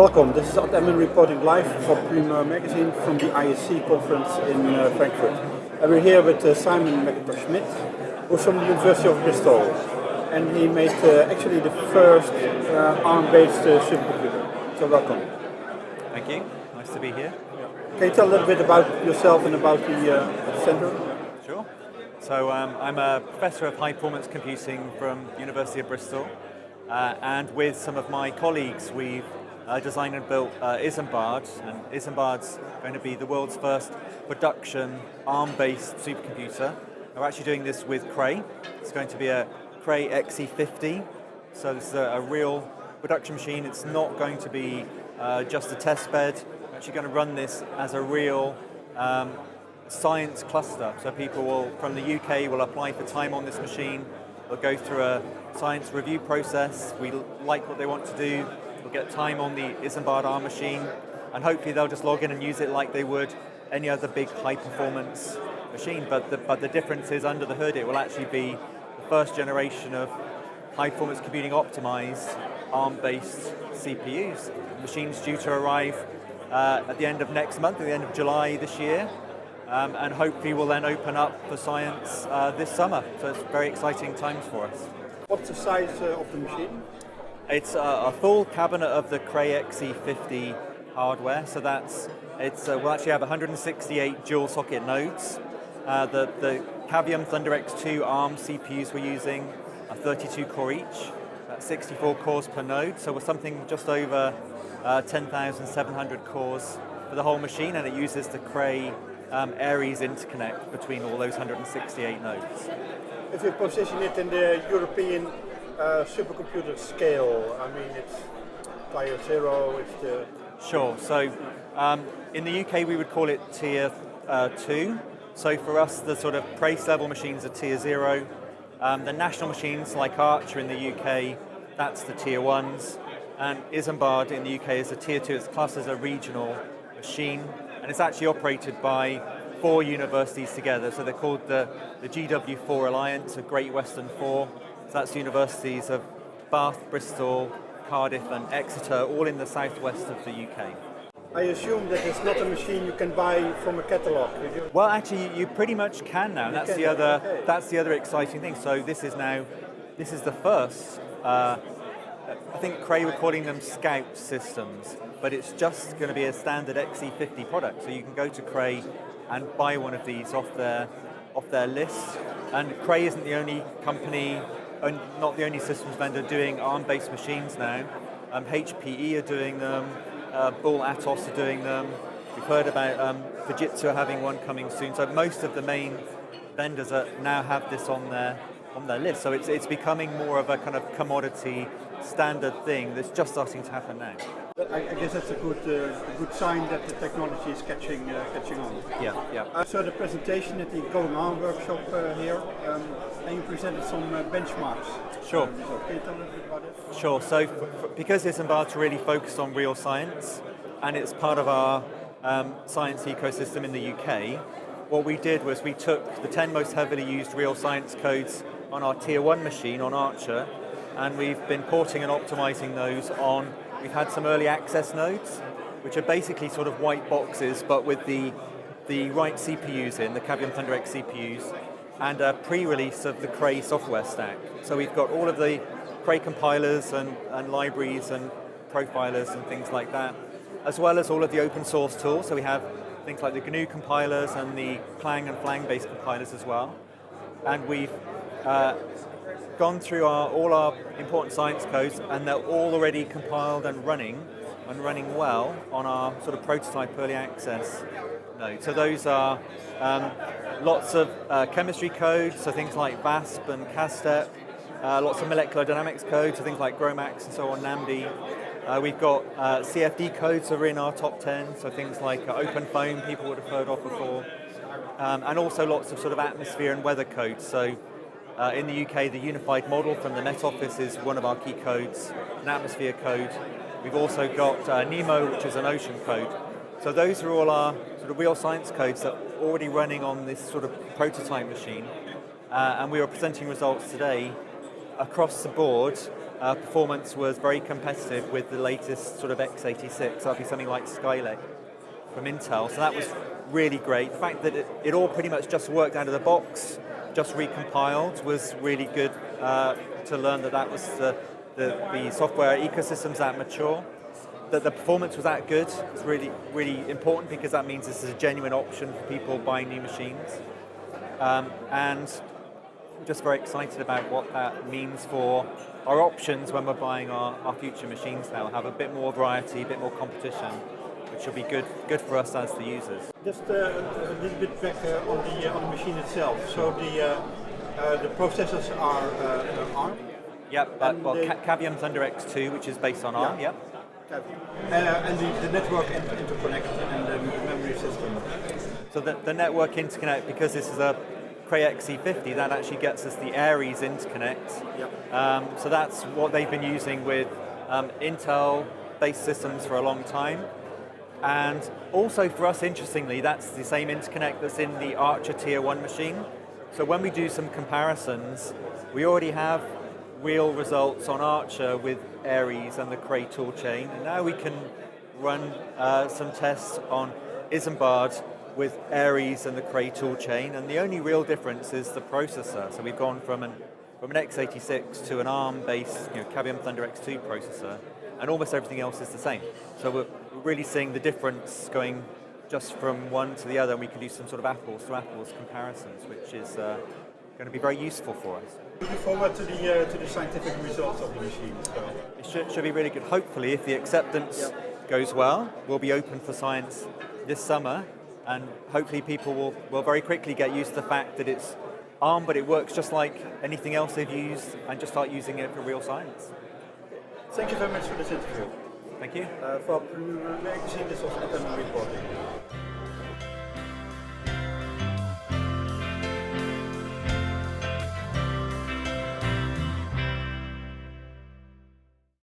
Welcome, this is Admin reporting live for Prima Magazine from the ISC conference in Frankfurt. And we're here with Simon McIntosh-Schmidt, who's from the University of Bristol. And he made actually the first ARM-based supercomputer. So welcome. Thank you, nice to be here. Can you tell a little bit about yourself and about the center? Sure. So I'm a professor of high performance computing from the University of Bristol. And with some of my colleagues, we've designed and built Isambard, and Isambard's going to be the world's first production ARM-based supercomputer. We're actually doing this with Cray. It's going to be a Cray XE50, so this is a real production machine. It's not going to be just a test bed. We're actually going to run this as a real science cluster. So people will, from the UK will apply for time on this machine. They'll go through a science review process. We like what they want to do. They'll get time on the Isambard ARM machine, and hopefully they'll just log in and use it like they would any other big high-performance machine. But the difference is, under the hood, it will actually be the first generation of high-performance computing optimized ARM-based CPUs. The machine's due to arrive at the end of next month, at the end of July this year, and hopefully will then open up for science this summer. So it's very exciting times for us. What's the size of the machine? It's a full cabinet of the Cray XE50 hardware, so we'll actually have 168 dual socket nodes. The Cavium ThunderX2 ARM CPUs we're using are 32 core each, 64 cores per node, so we're something just over 10,700 cores for the whole machine, and it uses the Cray Aries interconnect between all those 168 nodes. If you position it in the European supercomputer scale, I mean, it's tier 0, it's the... Sure, so in the UK we would call it tier 2. So for us, the sort of Prace level machines are tier 0. The national machines like Archer in the UK, that's the tier 1s. And Isambard in the UK is a tier 2, it's classed as a regional machine. And it's actually operated by 4 universities together. So they're called the GW4 Alliance, or Great Western 4. So that's universities of Bath, Bristol, Cardiff and Exeter, all in the southwest of the UK. I assume that it's not a machine you can buy from a catalogue. Well, actually, you pretty much can now. That's the other exciting thing. So this is the first. I think Cray were calling them Scout systems, but it's just going to be a standard XE50 product. So you can go to Cray and buy one of these off their list. And Cray isn't the only company, and not the only systems vendor doing ARM-based machines now. HPE are doing them, Bull Atos are doing them. We've heard about Fujitsu having one coming soon. So most of the main vendors now have this on their list. So it's becoming more of a kind of commodity standard thing that's just starting to happen now. I guess that's a good sign that the technology is catching on. Yeah. I saw the presentation at the Going On workshop here, and you presented some benchmarks. Sure. So can you tell a little bit about it? Sure. So because Isambard's really focused on real science, and it's part of our science ecosystem in the UK, what we did was we took the 10 most heavily used real science codes on our tier 1 machine on Archer, and we've been porting and optimizing those on. We've had some early access nodes, which are basically sort of white boxes, but with the right CPUs in, the Cavium ThunderX CPUs, and a pre-release of the Cray software stack. So we've got all of the Cray compilers and libraries and profilers and things like that, as well as all of the open source tools. So we have things like the GNU compilers and the Clang and Flang-based compilers as well. And we've gone through all our important science codes, and they're all already compiled and running well on our sort of prototype early access node. So those are lots of chemistry code, so things like VASP and CASTEP, lots of molecular dynamics code, so things like GROMACS and so on, NAMD. We've got CFD codes that are in our top 10, so things like OpenFOAM people would have heard of before, and also lots of sort of atmosphere and weather codes. So in the UK, the unified model from the Met Office is one of our key codes, an atmosphere code. We've also got NEMO, which is an ocean code. So those are all our sort of real science codes that are already running on this sort of prototype machine. And we were presenting results today across the board, performance was very competitive with the latest sort of x86. That'd be something like Skylake from Intel. So that was really great. The fact that it all pretty much just worked out of the box, just recompiled, was really good to learn that was the software ecosystem's that mature. That the performance was that good is really, really important, because that means this is a genuine option for people buying new machines. And I'm just very excited about what that means for our options when we're buying our future machines now. We'll have a bit more variety, a bit more competition, which will be good for us as the users. Just a little bit back on the machine itself. So the processors are ARM. Yep, Cavium Thunder X2, which is based on ARM. Yep. And the network interconnect and the memory system. So the network interconnect, because this is a Cray XE50, that actually gets us the Aries interconnect. Yep. So that's what they've been using with Intel-based systems for a long time. And also for us, interestingly, that's the same interconnect that's in the Archer Tier 1 machine. So when we do some comparisons, we already have real results on Archer with Aries and the Cray toolchain, and now we can run some tests on Isambard with Aries and the Cray toolchain, and the only real difference is the processor. So we've gone from an x86 to an ARM-based Cavium Thunder X2 processor, and almost everything else is the same. So we're really seeing the difference going just from one to the other, and we can do some sort of apples to apples comparisons, which is going to be very useful for us. Looking forward to the scientific results of the machine. It should be really good. Hopefully, if the acceptance goes well, we'll be open for science this summer, and hopefully people will very quickly get used to the fact that it's ARM, but it works just like anything else they've used, and just start using it for real science. Thank you very much for this interview. Thank you. For Magazine, this was Reporting.